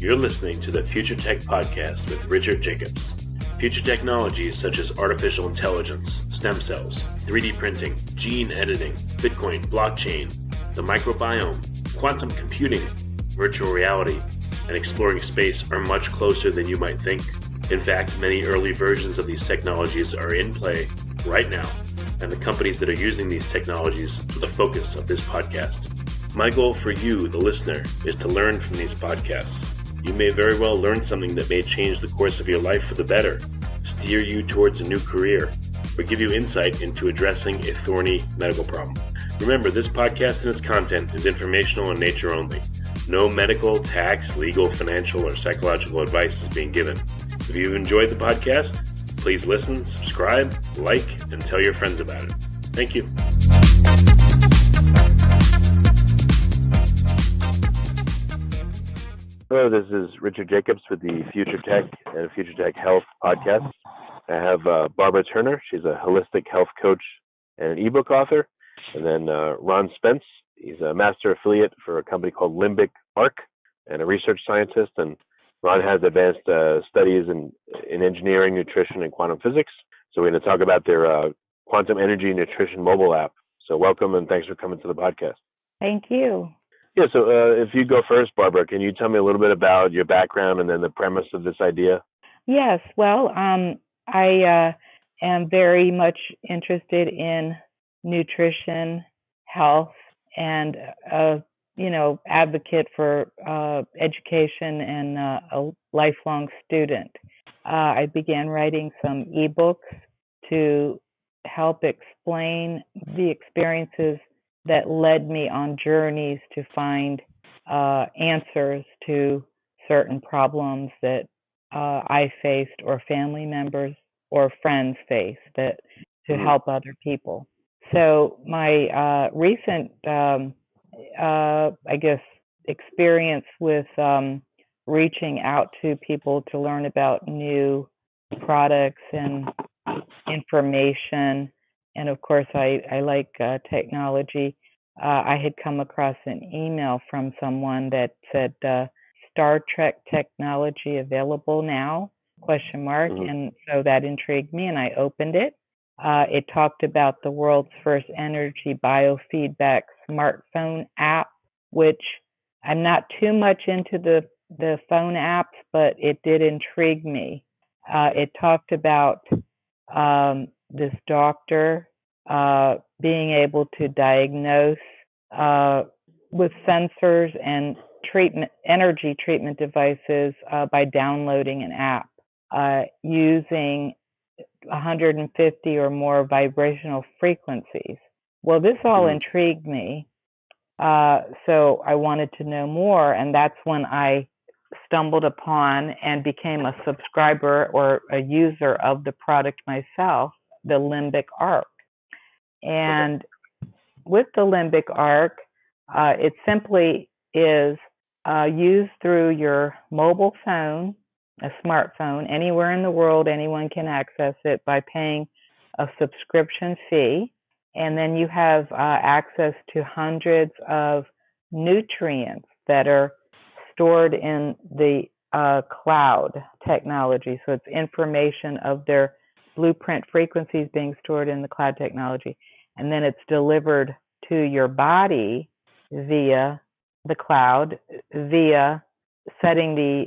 You're listening to the Future Tech Podcast with Richard Jacobs. Future technologies such as artificial intelligence, stem cells, 3D printing, gene editing, Bitcoin, blockchain, the microbiome, quantum computing, virtual reality, and exploring space are much closer than you might think. In fact, many early versions of these technologies are in play right now, and the companies that are using these technologies are the focus of this podcast. My goal for you, the listener, is to learn from these podcasts. You may very well learn something that may change the course of your life for the better, steer you towards a new career, or give you insight into addressing a thorny medical problem. Remember, this podcast and its content is informational in nature only. No medical, tax, legal, financial, or psychological advice is being given. If you've enjoyed the podcast, please listen, subscribe, like, and tell your friends about it. Thank you. Hello, this is Richard Jacobs with the Future Tech and Future Tech Health podcast. I have Barbara Turner. She's a holistic health coach and an ebook author. And then Ron Spence. He's a master affiliate for a company called Limbic Arc and a research scientist. And Ron has advanced studies in engineering, nutrition, and quantum physics. So we're going to talk about their quantum energy nutrition mobile app. So welcome and thanks for coming to the podcast. Thank you. Yeah, so if you go first, Barbara, can you tell me a little bit about your background and then the premise of this idea? Yes, well, I am very much interested in nutrition, health, and advocate for education and a lifelong student. I began writing some ebooks to help explain the experiences that led me on journeys to find answers to certain problems that I faced or family members or friends faced to help other people. So my recent, experience with reaching out to people to learn about new products and information, and of course, I like technology. I had come across an email from someone that said, Star Trek technology available now, ? And so that intrigued me, and I opened it. It talked about the world's first energy biofeedback smartphone app, which I'm not too much into the phone apps, but it did intrigue me. It talked about this doctor being able to diagnose with sensors and energy treatment devices by downloading an app using 150 or more vibrational frequencies. Well, this all intrigued me, so I wanted to know more, and that's when I stumbled upon and became a subscriber or a user of the product myself, the Limbic Arc. And with the Limbic Arc, it simply is used through your mobile phone, a smartphone, anywhere in the world. Anyone can access it by paying a subscription fee. And then you have access to hundreds of nutrients that are stored in the cloud technology. So it's information of their blueprint frequencies being stored in the cloud technology. And then it's delivered to your body via the cloud, via setting the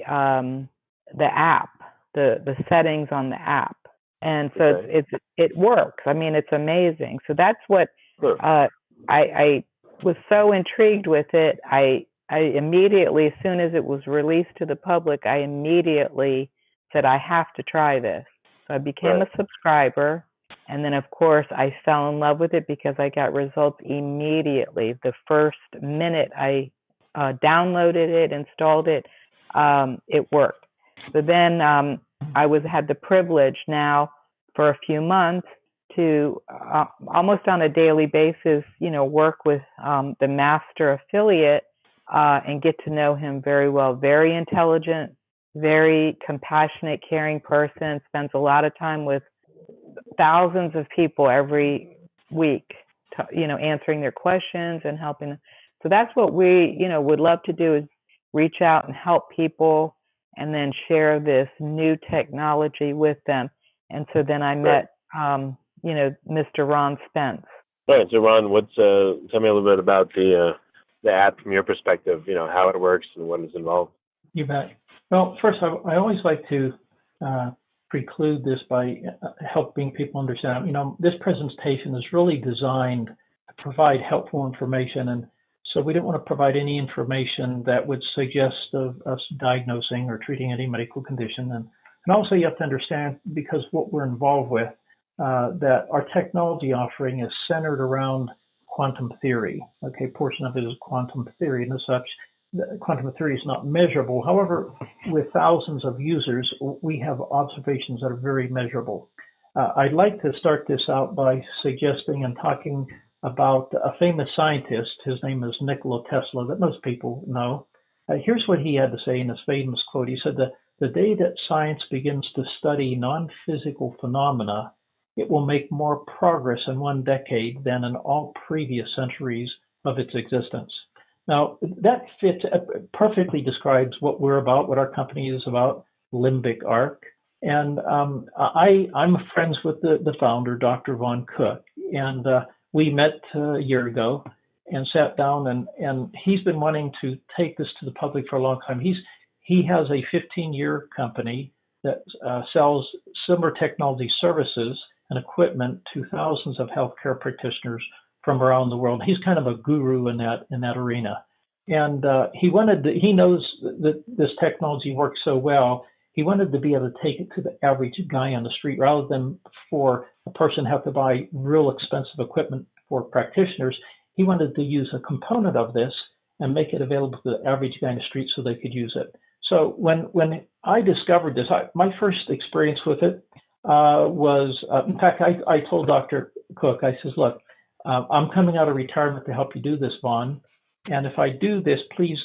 app, the settings on the app. And so it works. I mean, it's amazing. So that's what I was so intrigued with it. I immediately, as soon as it was released to the public, I immediately said, I have to try this. So I became a subscriber. And then, of course, I fell in love with it because I got results immediately. The first minute I downloaded it, installed it, it worked. So then I had the privilege now for a few months to almost on a daily basis, work with the master affiliate and get to know him very well. Very intelligent, very compassionate, caring person, spends a lot of time with thousands of people every week, answering their questions and helping them. So that's what we, would love to do is reach out and help people and then share this new technology with them. And so then I met, Mr. Ron Spence. Right. So Ron, tell me a little bit about the app from your perspective, how it works and what is involved. You bet. Well, first, I always like to preclude this by helping people understand, this presentation is really designed to provide helpful information. And so we don't want to provide any information that would suggest of us diagnosing or treating any medical condition. And also you have to understand, because what we're involved with, that our technology offering is centered around quantum theory. Okay, portion of it is quantum theory, and as such, quantum theory is not measurable. However, with thousands of users, we have observations that are very measurable. I'd like to start this out by suggesting and talking about a famous scientist. His name is Nikola Tesla, that most people know. Here's what he had to say in his famous quote. He said that the day that science begins to study non-physical phenomena, it will make more progress in one decade than in all previous centuries of its existence. Now, that perfectly describes what we're about, what our company is about, Limbic Arc. And I'm friends with the founder, Dr. Von Cook, and we met a year ago and sat down, and he's been wanting to take this to the public for a long time. He has a 15-year company that sells similar technology services and equipment to thousands of healthcare practitioners from around the world. He's kind of a guru in that arena. And he knows that this technology works so well, he wanted to be able to take it to the average guy on the street rather than for a person have to buy real expensive equipment for practitioners. He wanted to use a component of this and make it available to the average guy on the street so they could use it. So when I discovered this, my first experience with it was, in fact, I told Dr. Cook, I says, look, I'm coming out of retirement to help you do this, Vaughn. And if I do this, please,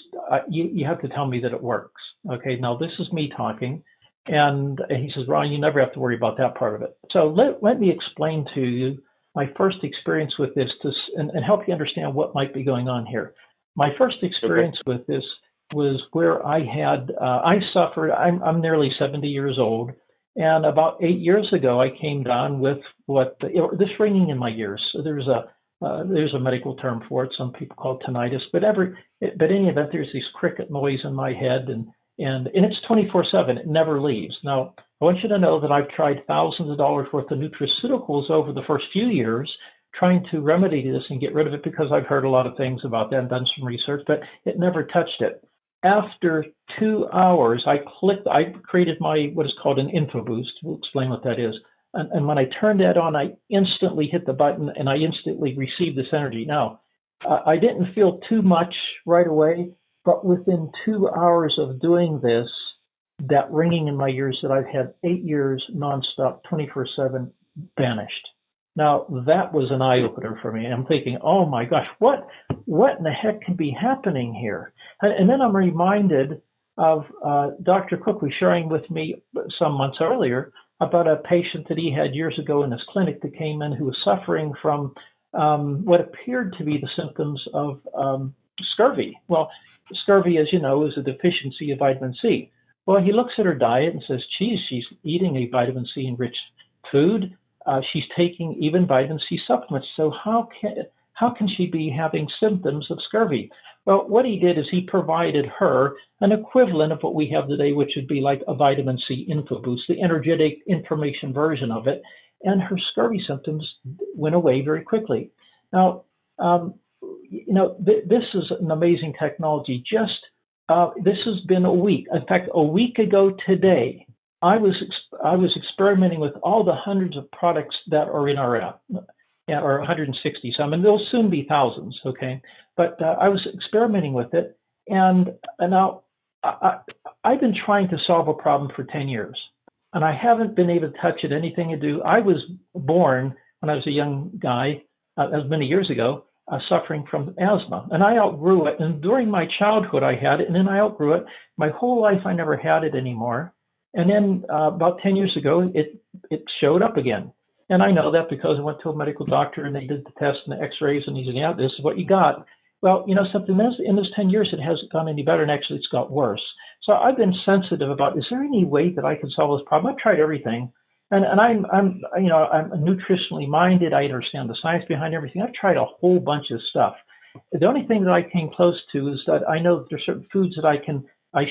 you have to tell me that it works. Okay, now this is me talking. And he says, Ron, you never have to worry about that part of it. So let me explain to you my first experience with this and help you understand what might be going on here. My first experience with this was where I suffered, I'm nearly 70 years old. And about 8 years ago, I came down with this ringing in my ears. So there's a medical term for it. Some people call it tinnitus. But any event, there's this cricket noise in my head, and it's 24/7. It never leaves. Now, I want you to know that I've tried thousands of dollars worth of nutraceuticals over the first few years, trying to remedy this and get rid of it because I've heard a lot of things about that and done some research, but it never touched it. After 2 hours, I created what is called an infoboost. We'll explain what that is. And when I turned that on, I instantly hit the button and I instantly received this energy. Now, I didn't feel too much right away, but within 2 hours of doing this, that ringing in my ears that I've had 8 years nonstop, 24/7, vanished. Now, that was an eye-opener for me. I'm thinking, oh my gosh, what in the heck can be happening here? And then I'm reminded of Dr. Cook was sharing with me some months earlier about a patient that he had years ago in his clinic that came in who was suffering from what appeared to be the symptoms of scurvy. Well, scurvy, as you know, is a deficiency of vitamin C. Well, he looks at her diet and says, geez, she's eating a vitamin C-enriched food. She's taking even vitamin C supplements. So how can she be having symptoms of scurvy? Well, what he did is he provided her an equivalent of what we have today, which would be like a vitamin C infoboost, the energetic information version of it. And her scurvy symptoms went away very quickly. Now, this is an amazing technology. This has been a week. In fact, a week ago today, I was experimenting with all the hundreds of products that are in our app, or 160 some, and there'll soon be thousands, okay? But I was experimenting with it, and now I've been trying to solve a problem for 10 years, and I haven't been able to touch it, anything to do. I was born when I was a young guy, as many years ago, suffering from asthma, and I outgrew it, and during my childhood I had it, and then I outgrew it. My whole life I never had it anymore. And then about 10 years ago, it showed up again. And I know that because I went to a medical doctor and they did the test and the x-rays and he said, yeah, this is what you got. Well, something, in those 10 years, it hasn't gone any better, and actually it's got worse. So I've been sensitive about, is there any way that I can solve this problem? I've tried everything. And I'm nutritionally minded. I understand the science behind everything. I've tried a whole bunch of stuff. The only thing that I came close to is that I know that there's certain foods that I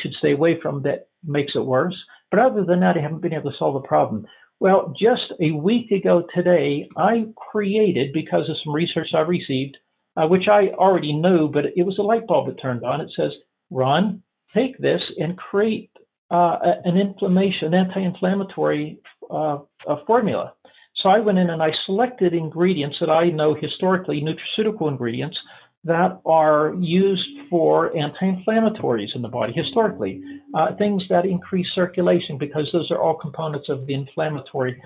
should stay away from that makes it worse. But other than that, I haven't been able to solve the problem. Well, just a week ago today, I created, because of some research I received, which I already knew, but it was a light bulb that turned on. It says, Ron, take this and create an anti-inflammatory formula. So I went in and I selected ingredients that I know historically, nutraceutical ingredients, that are used for anti-inflammatories in the body historically, things that increase circulation, because those are all components of the inflammatory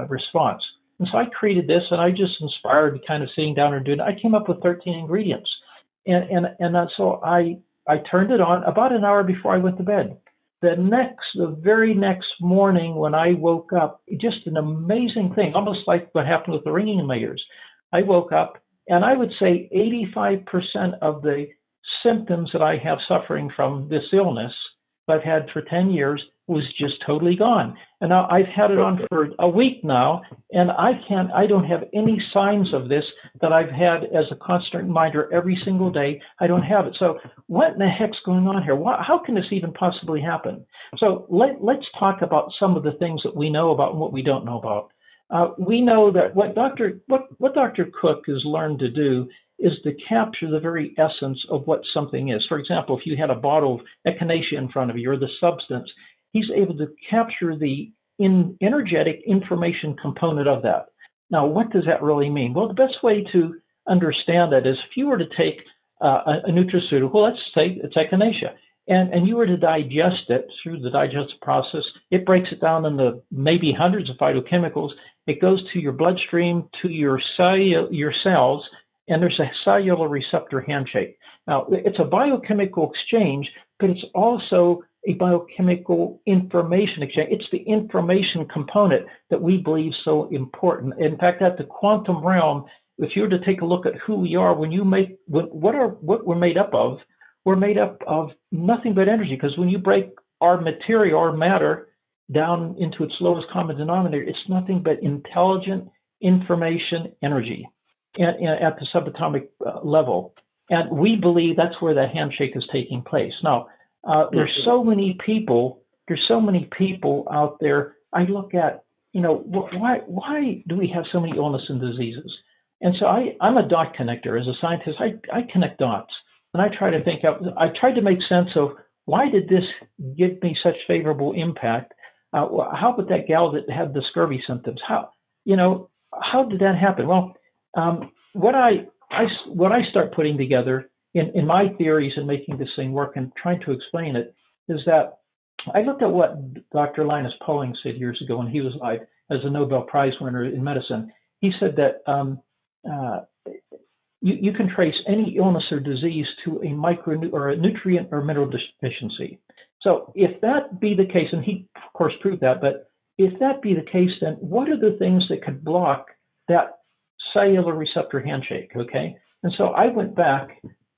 response. And so I created this, and I just inspired kind of sitting down and doing it. I came up with 13 ingredients. So I turned it on about an hour before I went to bed. The very next morning when I woke up, just an amazing thing, almost like what happened with the ringing in my ears. I woke up, and I would say 85% of the symptoms that I have suffering from this illness that I've had for 10 years was just totally gone. And now I've had it on for a week now, and I don't have any signs of this that I've had as a constant reminder every single day. I don't have it. So what in the heck's going on here? How can this even possibly happen? So let's talk about some of the things that we know about and what we don't know about. We know that what Dr. Cook has learned to do is to capture the very essence of what something is. For example, if you had a bottle of echinacea in front of you, or the substance, he's able to capture the energetic information component of that. Now, what does that really mean? Well, the best way to understand that is if you were to take a nutraceutical, let's say it's echinacea, and you were to digest it through the digestive process, it breaks it down into maybe hundreds of phytochemicals. It goes to your bloodstream, to your cells, and there's a cellular receptor handshake. Now, it's a biochemical exchange, but it's also a biochemical information exchange. It's the information component that we believe so important. In fact, at the quantum realm, if you were to take a look at who we are, what we're made up of, we're made up of nothing but energy. Because when you break our material, our matter, down into its lowest common denominator, it's nothing but intelligent information energy at the subatomic level. And we believe that's where that handshake is taking place. Now, there's so many people out there. I look at, why do we have so many illnesses and diseases? And so I'm a dot connector. As a scientist, I connect dots. And I try to make sense of, why did this give me such favorable impact? How about that gal that had the scurvy symptoms? How did that happen? Well, what I start putting together in my theories and making this thing work and trying to explain it is that I looked at what Dr. Linus Pauling said years ago when he was alive as a Nobel Prize winner in medicine. He said that you can trace any illness or disease to a nutrient or mineral deficiency. So if that be the case, and he of course proved that, but if that be the case, then what are the things that could block that cellular receptor handshake? Okay, and so I went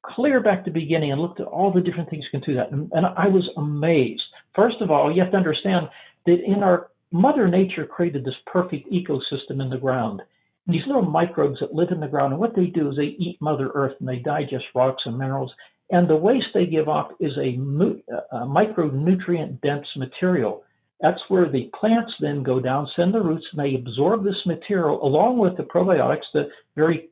clear back to the beginning and looked at all the different things you can do that, and I was amazed. First of all, you have to understand that in our Mother Nature created this perfect ecosystem in the ground. And these little microbes that live in the ground, and what they do is they eat Mother Earth and they digest rocks and minerals. And the waste they give off is a micronutrient-dense material. That's where the plants then go down, send the roots, and they absorb this material along with the probiotics, the very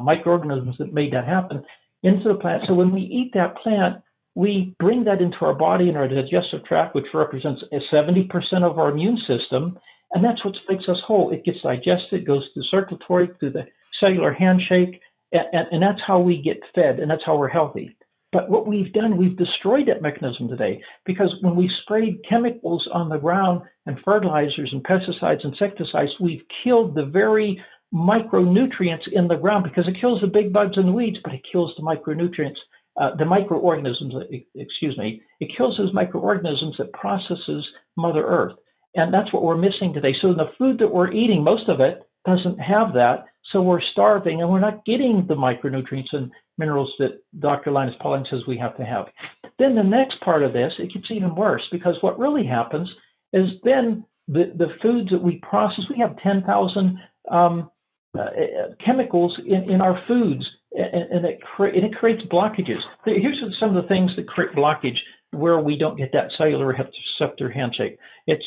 microorganisms that made that happen, into the plant. So when we eat that plant, we bring that into our body and our digestive tract, which represents 70% of our immune system, and that's what makes us whole. It gets digested, goes through circulatory, through the cellular handshake, and that's how we get fed, and that's how we're healthy. But what we've done, we've destroyed that mechanism today, because when we sprayed chemicals on the ground and fertilizers and pesticides, insecticides, we've killed the very micronutrients in the ground, because it kills the big bugs and the weeds, but it kills the micronutrients, the microorganisms, it kills those microorganisms that processes Mother Earth. And that's what we're missing today. So the food that we're eating, most of it doesn't have that. So we're starving and we're not getting the micronutrients and minerals that Dr. Linus Pauling says we have to have. Then the next part of this, it gets even worse, because what really happens is then the foods that we process, we have 10,000 chemicals in our foods, and it creates blockages. Here's some of the things that create blockage where we don't get that cellular receptor handshake. It's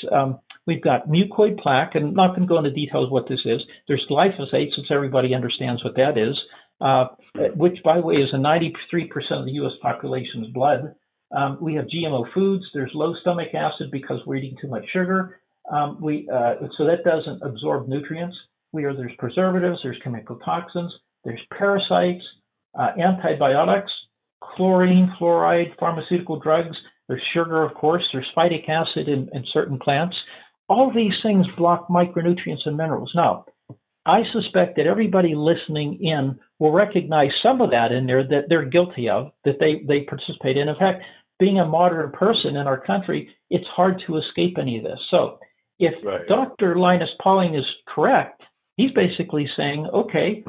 we've got mucoid plaque, and I'm not going to go into details what this is. There's glyphosate, since everybody understands what that is, which, by the way, is in 93% of the U.S. population's blood. We have GMO foods. There's low stomach acid because we're eating too much sugar. So that doesn't absorb nutrients. There's preservatives, there's chemical toxins, there's parasites, antibiotics, chlorine, fluoride, pharmaceutical drugs, there's sugar, of course, there's phytic acid in certain plants. All these things block micronutrients and minerals. Now, I suspect that everybody listening in will recognize some of that in there that they're guilty of, that they participate in. In fact, being a modern person in our country, it's hard to escape any of this. So if Dr. Linus Pauling is correct, he's basically saying, okay,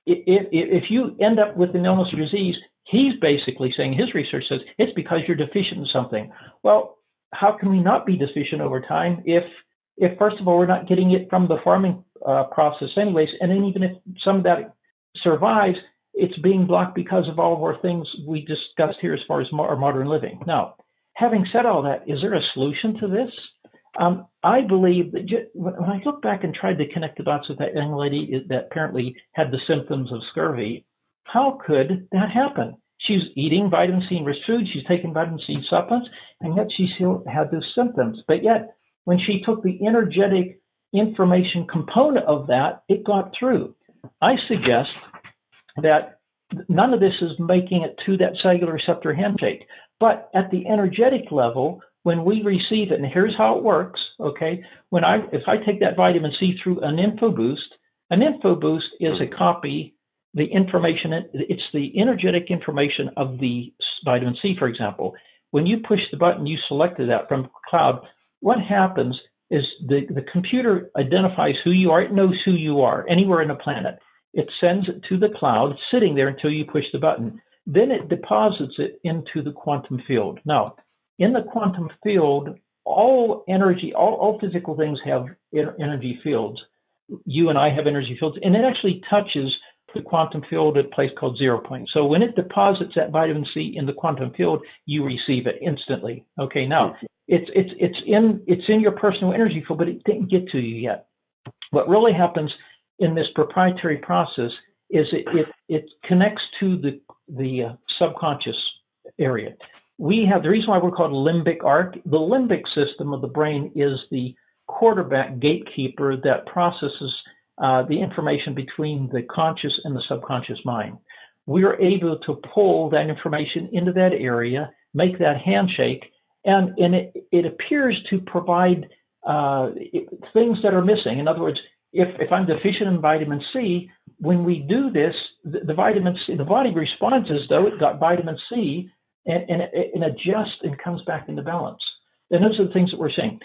if you end up with an illness or disease, he's basically saying, his research says, it's because you're deficient in something. Well, how can we not be deficient over time if first of all, we're not getting it from the farming process anyways, and then even if some of that survives, it's being blocked because of all of our things we discussed here as far as our modern living. Now, having said all that, is there a solution to this? I believe that when I look back and tried to connect the dots with that young lady that apparently had the symptoms of scurvy, how could that happen? She's eating vitamin C enriched food, she's taking vitamin C supplements, and yet she still had those symptoms. But yet, when she took the energetic information component of that, it got through. I suggest that none of this is making it to that cellular receptor handshake. But at the energetic level, when we receive it, and here's how it works, okay? If I take that vitamin C through an infoboost is a copy, the information, it's the energetic information of the vitamin C, for example. When you push the button, you selected that from cloud, what happens is the computer identifies who you are. It knows who you are anywhere in the planet. It sends it to the cloud, it's sitting there until you push the button. Then it deposits it into the quantum field. Now, in the quantum field, all energy, all physical things have energy fields. You and I have energy fields, and it actually touches the quantum field at a place called 0 point. So when it deposits that vitamin C in the quantum field, you receive it instantly. Okay, now it's in your personal energy field, but it didn't get to you yet. What really happens in this proprietary process is it connects to the subconscious area. We have the reason why we're called limbic arc. The limbic system of the brain is the quarterback gatekeeper that processes the information between the conscious and the subconscious mind. We are able to pull that information into that area, make that handshake, and it appears to provide things that are missing. In other words, if I'm deficient in vitamin C, when we do this, the vitamin C, the body responds as though it got vitamin C, and adjusts and comes back into balance. And those are the things that we're saying.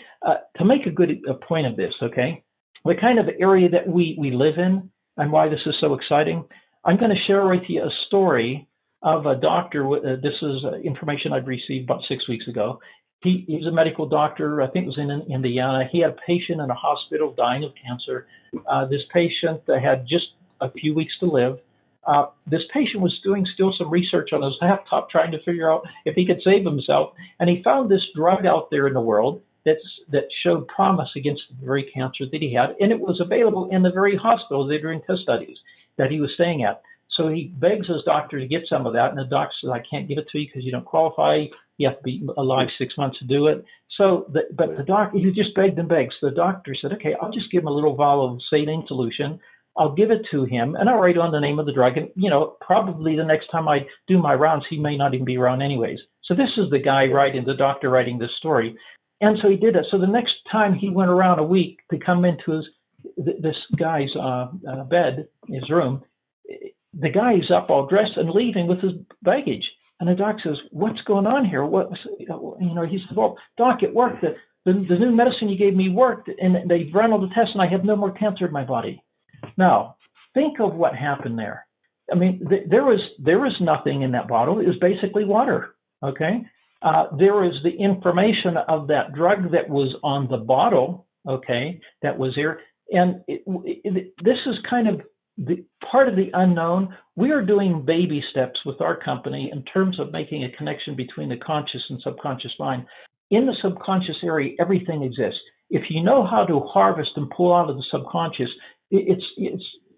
To make a good point of this, okay, the kind of area that we live in and why this is so exciting, I'm going to share with you a story of a doctor. This is information I'd received about 6 weeks ago. He's a medical doctor, I think it was in Indiana. He had a patient in a hospital dying of cancer. This patient had just a few weeks to live. This patient was doing still some research on his laptop, trying to figure out if he could save himself. And he found this drug out there in the world that showed promise against the very cancer that he had. And it was available in the very hospital they were doing test studies that he was staying at. So he begs his doctor to get some of that. And the doctor says, I can't give it to you because you don't qualify. You have to be alive 6 months to do it. So, but the doctor, he just begged and begged. So the doctor said, okay, I'll just give him a little vial of saline solution. I'll give it to him, and I'll write on the name of the drug. And, probably the next time I do my rounds, he may not even be around anyways. So this is the doctor writing this story. And so he did it. So the next time he went around a week to come into this guy's bed, his room, the guy is up all dressed and leaving with his baggage. And the doc says, what's going on here? He says, well, doc, it worked. The new medicine you gave me worked, and they ran all the tests, and I have no more cancer in my body. Now, think of what happened there. I mean, there was nothing in that bottle. It was basically water. Okay. There was the information of that drug that was on the bottle. Okay, that was there, and this is kind of the part of the unknown. We are doing baby steps with our company in terms of making a connection between the conscious and subconscious mind. In the subconscious area, everything exists. If you know how to harvest and pull out of the subconscious, it's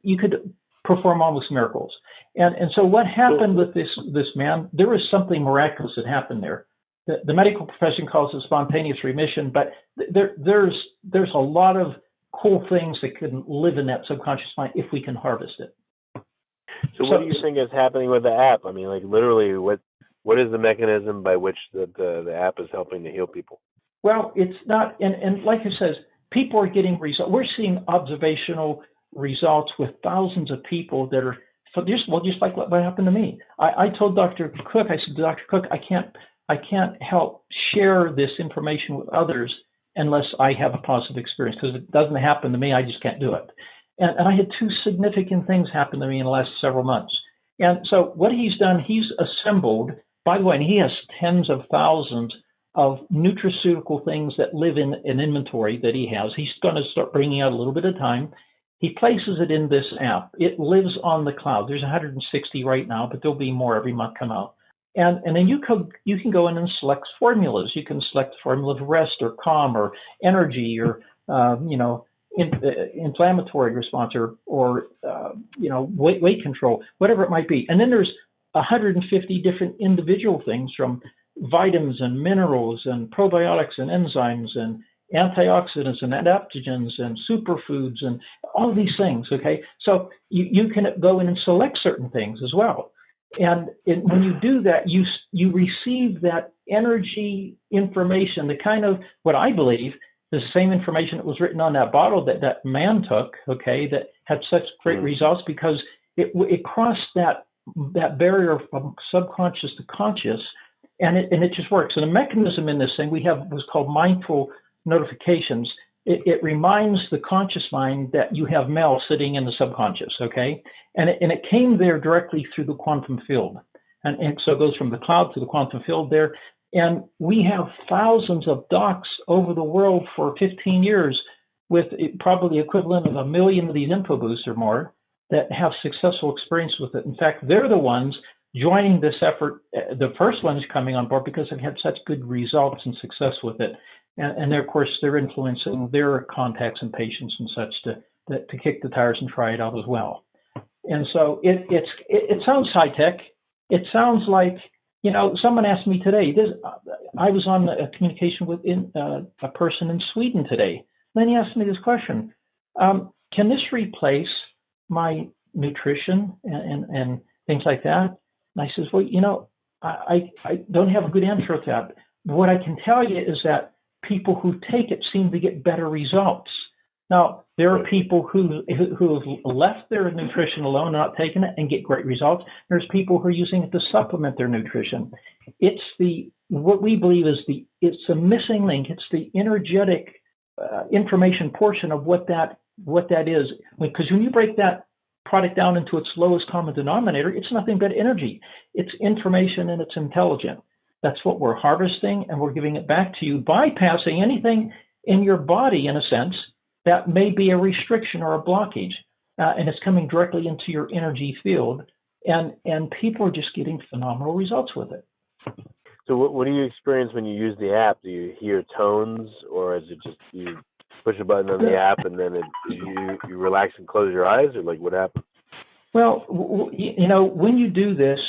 you could perform almost miracles. And so what happened with this man? There was something miraculous that happened there. The medical profession calls it spontaneous remission, but there's a lot of cool things that can live in that subconscious mind if we can harvest it. So what do you think is happening with the app? I mean, like literally, what is the mechanism by which the app is helping to heal people? Well, it's not, and like it says, people are getting results. We're seeing observational results with thousands of people that are just like what happened to me. I told Dr. Cook, I said, Dr. Cook, I can't help share this information with others unless I have a positive experience, because if it doesn't happen to me, I just can't do it. And I had two significant things happen to me in the last several months. And so what he's done, he's assembled, by the way, and he has tens of thousands of nutraceutical things that live in an inventory that he has. He's going to start bringing out a little bit of time. He places it in this app. It lives on the cloud. There's 160 right now, but there'll be more every month come out. And then you can go in and select formulas. You can select the formula of rest or calm or energy or inflammatory response or weight control, whatever it might be. And then there's 150 different individual things, from vitamins and minerals and probiotics and enzymes and antioxidants and adaptogens and superfoods and all these things. Okay, so you can go in and select certain things as well. And when you do that, you receive that energy information, the kind of what I believe is the same information that was written on that bottle that man took, okay, that had such great results, because it crossed that barrier from subconscious to conscious, and it just works. And the mechanism in this thing we have was called mindful notifications. It reminds the conscious mind that you have Mel sitting in the subconscious, okay? And it came there directly through the quantum field. And so it goes from the cloud to the quantum field there. And we have thousands of docs over the world for 15 years with probably the equivalent of 1 million of these infoboosts or more that have successful experience with it. In fact, they're the ones joining this effort, the first ones coming on board because they've had such good results and success with it. And of course, they're influencing their contacts and patients and such to kick the tires and try it out as well. And so it sounds high tech. It sounds like, someone asked me today. I was on a communication with a person in Sweden today. Then he asked me this question: can this replace my nutrition and things like that? And I says, well, I don't have a good answer to that. What I can tell you is that people who take it seem to get better results. Now, there are people who have left their nutrition alone, not taking it, and get great results. There's people who are using it to supplement their nutrition. It's what we believe is it's a missing link. It's the energetic information portion of what that is. Because when you break that product down into its lowest common denominator, it's nothing but energy. It's information and it's intelligent. That's what we're harvesting, and we're giving it back to you, bypassing anything in your body, in a sense, that may be a restriction or a blockage. And it's coming directly into your energy field. And people are just getting phenomenal results with it. So what do you experience when you use the app? Do you hear tones, or is it just you push a button on the app and then you relax and close your eyes, or like what happens? Well, when you do this,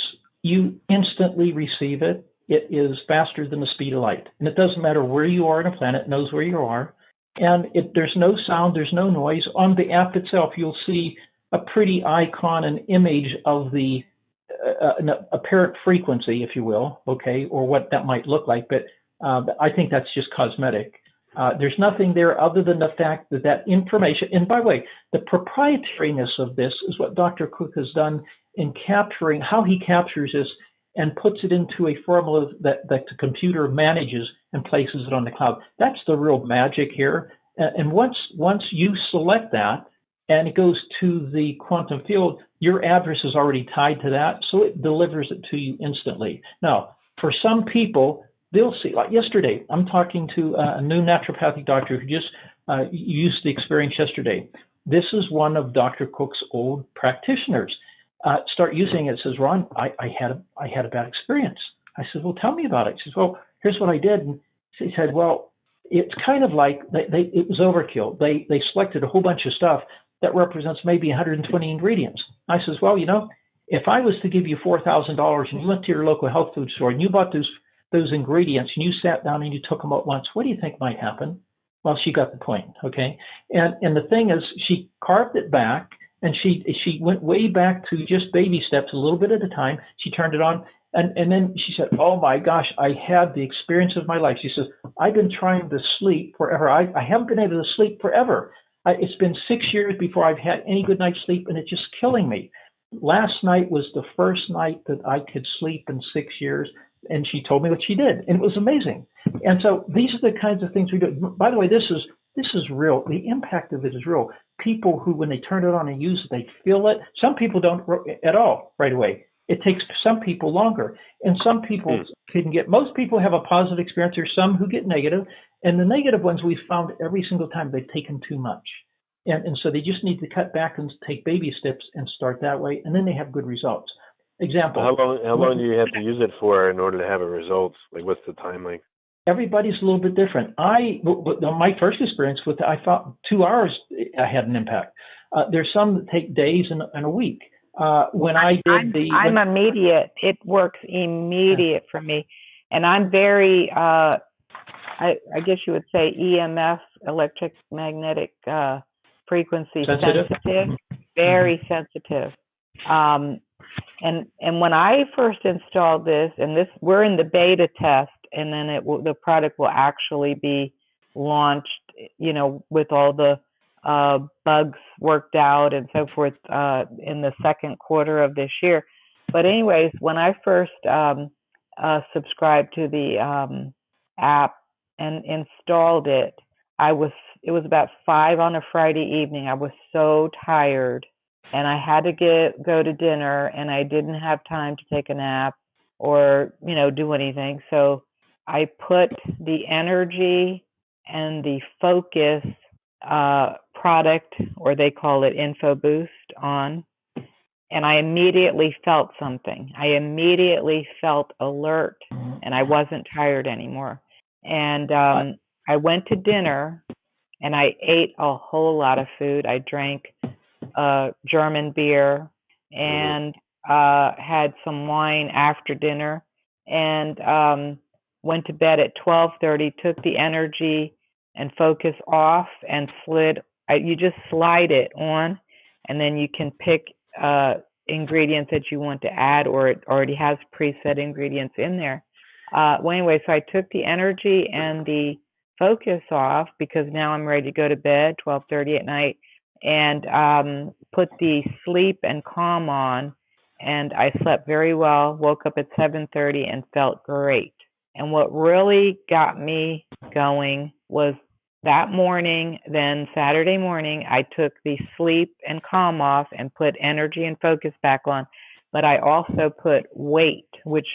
you instantly receive it. It is faster than the speed of light. And it doesn't matter where you are on a planet, it knows where you are. And there's no sound, there's no noise. On the app itself, you'll see a pretty icon, an image of the an apparent frequency, if you will, okay, or what that might look like. But I think that's just cosmetic. There's nothing there other than the fact that information, and by the way, the proprietariness of this is what Dr. Cook has done in capturing, how he captures this and puts it into a formula that the computer manages and places it on the cloud. That's the real magic here. And once you select that, and it goes to the quantum field, your address is already tied to that, so it delivers it to you instantly. Now, for some people, they'll see, like yesterday, I'm talking to a new naturopathic doctor who just used the experience yesterday. This is one of Dr. Cook's old practitioners. Start using it. Says, Ron, I had a bad experience. I said, well, tell me about it. She says, well, here's what I did. And she said, well, it's kind of like it was overkill. They selected a whole bunch of stuff that represents maybe 120 ingredients. I says, well, if I was to give you $4,000 and you went to your local health food store and you bought those ingredients and you sat down and you took them at once, what do you think might happen? Well, she got the point, okay? And the thing is, she carved it back, and she went way back to just baby steps, a little bit at a time. She turned it on, and then she said, oh my gosh, I had the experience of my life. She says, I've been trying to sleep forever. I haven't been able to sleep forever. It's been 6 years before I've had any good night's sleep, and it's just killing me. Last night was the first night that I could sleep in 6 years, and she told me what she did, and it was amazing. And so these are the kinds of things we do. By the way, this is real. The impact of it is real. People who, when they turn it on and use it, they feel it. Some people don't at all right away. It takes some people longer, and some people can get. Most people have a positive experience. There's some who get negative, and the negative ones we've found every single time they've taken too much. And so they just need to cut back and take baby steps and start that way, and then they have good results. Example. How long do you have to use it for in order to have a result? Like, what's the time like? Everybody's a little bit different. My first experience with it, I thought 2 hours I had an impact. There's some that take days and a week. When I did I'm immediate. It works immediate for me, and I'm very, I guess you would say EMF, electromagnetic frequency sensitive, very sensitive. And when I first installed this, and we're in the beta test, and then the product will actually be launched, with all the bugs worked out and so forth in the second quarter of this year. But anyways, when I first subscribed to the app and installed it, it was about 5 on a Friday evening. I was so tired, and I had to go to dinner, and I didn't have time to take a nap or, do anything. So I put the energy and the focus product, or they call it infoboost, on, and I immediately felt something. I immediately felt alert, and I wasn't tired anymore. And I went to dinner, and I ate a whole lot of food. I drank German beer and had some wine after dinner, and went to bed at 12:30, took the energy and focus off and you just slide it on, and then you can pick ingredients that you want to add, or it already has preset ingredients in there. Well, anyway, so I took the energy and the focus off, because now I'm ready to go to bed, 12:30 at night, and put the sleep and calm on, and I slept very well, woke up at 7:30 and felt great. And what really got me going was that morning, then Saturday morning, I took the sleep and calm off and put energy and focus back on. But I also put weight, which,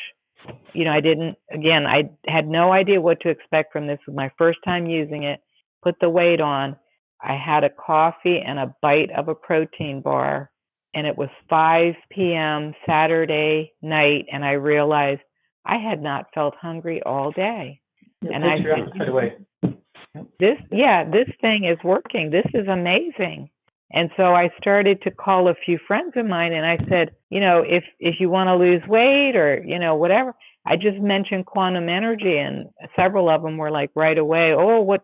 I had no idea what to expect from this. It was my first time using it. Put the weight on. I had a coffee and a bite of a protein bar, and it was 5 p.m. Saturday night, and I realized I had not felt hungry all day. And I said, this thing is working. This is amazing. And so I started to call a few friends of mine, and I said, if you want to lose weight or, whatever, I just mentioned quantum energy, and several of them were like right away,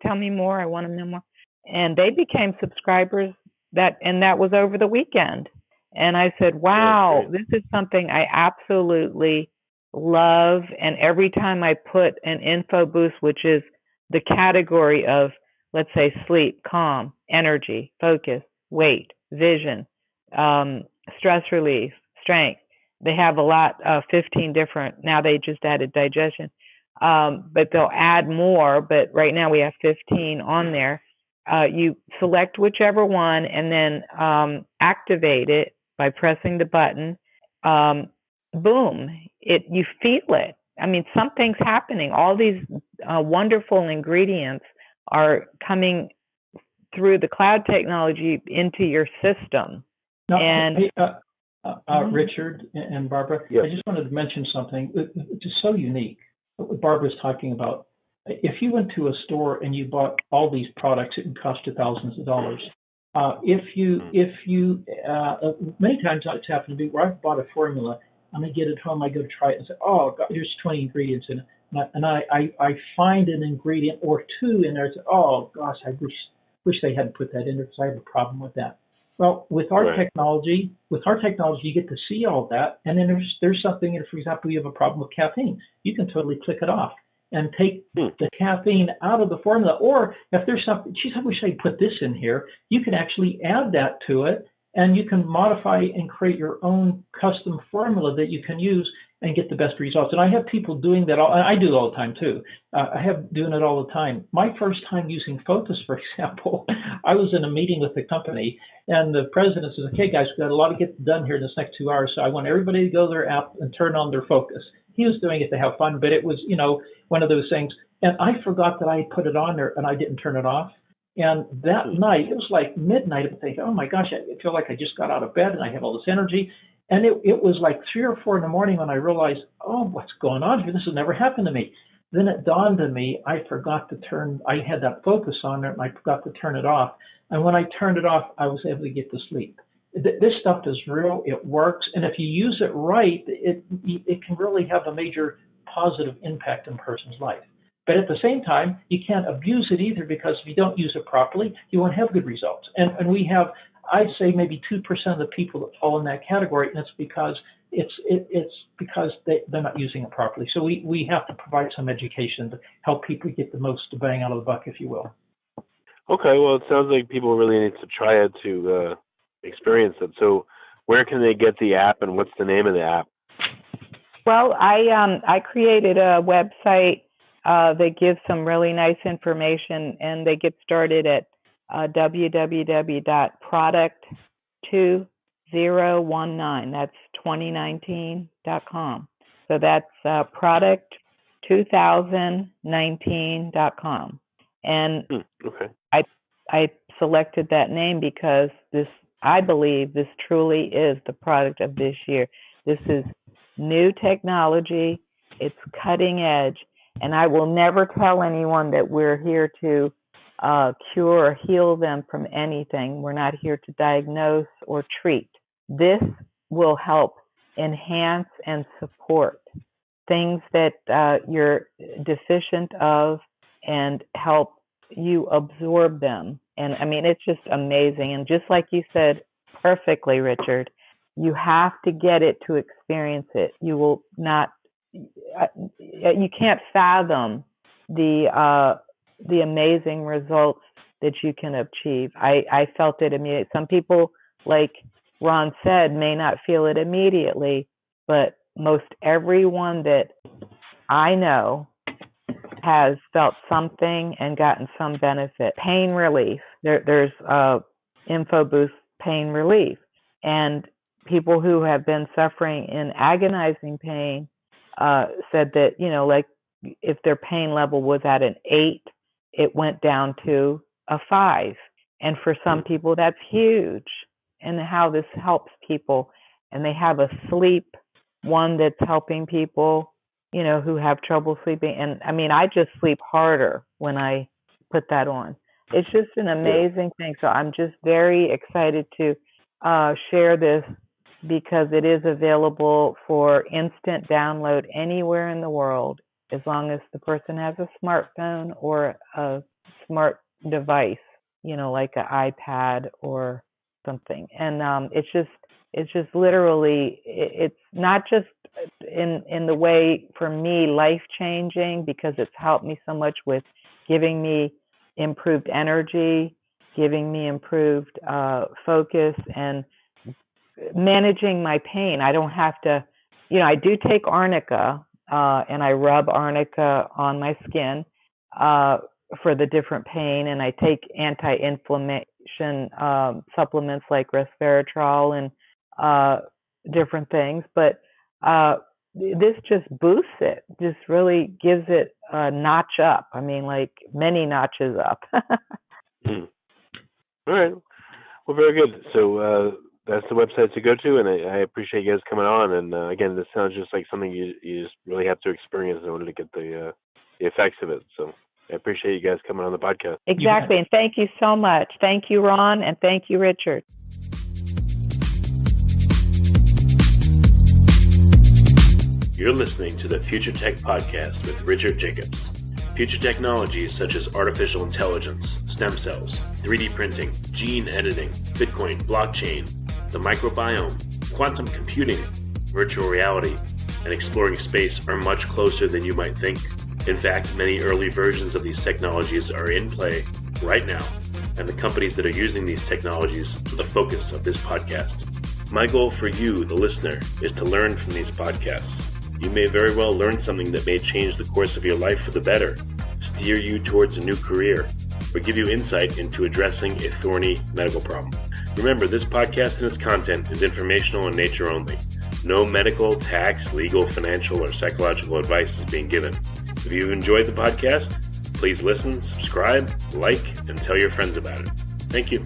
tell me more. I want to know more. And they became subscribers that was over the weekend. And I said, wow, this is something I absolutely love. And every time I put an info boost, which is the category of, let's say, sleep, calm, energy, focus, weight, vision, stress relief, strength. They have a lot of 15 different, now they just added digestion, but they'll add more. But right now we have 15 on there. you select whichever one and then activate it by pressing the button. Boom! You feel it. I mean, something's happening. All these wonderful ingredients are coming through the cloud technology into your system. Now, and Richard and Barbara, Yep. I just wanted to mention something which is so unique. What Barbara's talking about. If you went to a store and you bought all these products, it would cost you thousands of dollars. If you many times it's happened to me where I've bought a formula and I get it home, I go to try it and say, oh God, there's 20 ingredients in it, and I find an ingredient or two in there. And say, oh gosh, I wish they hadn't put that in there because I have a problem with that. Well, with our technology, you get to see all that, and then there's something. For example, you have a problem with caffeine, you can totally click it off and take the caffeine out of the formula. Or if there's something, geez, I wish I put this in here, you can actually add that to it, and you can modify and create your own custom formula that you can use and get the best results. And I have people doing that. I do it all the time too. I have doing it all the time. My first time using Focus, for example, I was in a meeting with the company, and the president says, okay, guys, we've got a lot to get done here in this next 2 hours, so I want everybody to go to their app and turn on their Focus. He was doing it to have fun, but it was, one of those things. And I forgot that I put it on there, and I didn't turn it off. And that night, it was like midnight, I'm thinking, oh my gosh, I feel like I just got out of bed and I have all this energy. And it was like 3 or 4 in the morning when I realized, oh, what's going on here? This has never happened to me. Then it dawned on me, I had that Focus on there and I forgot to turn it off. And when I turned it off, I was able to get to sleep. This stuff is real, it works. And if you use it right, it can really have a major positive impact in a person's life. But at the same time, you can't abuse it either, because if you don't use it properly, you won't have good results. And we have, I'd say maybe 2% of the people that fall in that category, and it's because they're not using it properly. So we have to provide some education to help people get the most bang out of the buck, if you will. Okay, well, it sounds like people really need to try it to experience it. So where can they get the app, and what's the name of the app? Well, I created a website that gives some really nice information, and they get started at www.product2019. That's 2019.com. So that's product2019.com. And okay. I selected that name because I believe this truly is the product of this year. This is new technology. It's cutting edge. And I will never tell anyone that we're here to cure or heal them from anything. We're not here to diagnose or treat. This will help enhance and support things that you're deficient of and help you absorb them. And I mean, it's just amazing. And just like you said perfectly, Richard, you have to get it to experience it. You will not. You can't fathom the amazing results that you can achieve. I felt it immediately. Some people, like Ron said, may not feel it immediately, but most everyone that I know has felt something and gotten some benefit. Pain relief. There's infoboost pain relief, and people who have been suffering in agonizing pain said that, like if their pain level was at an 8, it went down to a 5. And for some people, that's huge. And how this helps people. And they have a sleep one that's helping people, who have trouble sleeping. And I mean, I just sleep harder when I put that on. It's just an amazing thing. So I'm just very excited to share this, because it is available for instant download anywhere in the world, as long as the person has a smartphone or a smart device, like an iPad or something. And it's just literally, it's not just in the way, for me, life-changing, because it's helped me so much with giving me improved energy, giving me improved focus, and managing my pain. I don't have to, I do take arnica, and I rub arnica on my skin for the different pain, and I take anti-inflammation supplements like resveratrol and different things. But this just boosts it, just really gives it a notch up. I mean, like many notches up. All right. Well, very good. So that's the website to go to, and I appreciate you guys coming on. And again, this sounds just like something you just really have to experience in order to get the effects of it. So I appreciate you guys coming on the podcast. Exactly, and thank you so much. Thank you, Ron, and thank you, Richard. You're listening to the Future Tech Podcast with Richard Jacobs. Future technologies such as artificial intelligence, stem cells, 3D printing, gene editing, Bitcoin, blockchain, the microbiome, quantum computing, virtual reality, and exploring space are much closer than you might think. In fact, many early versions of these technologies are in play right now, and the companies that are using these technologies are the focus of this podcast. My goal for you, the listener, is to learn from these podcasts. You may very well learn something that may change the course of your life for the better, steer you towards a new career, or give you insight into addressing a thorny medical problem. Remember, this podcast and its content is informational in nature only. No medical, tax, legal, financial, or psychological advice is being given. If you've enjoyed the podcast, please listen, subscribe, like, and tell your friends about it. Thank you.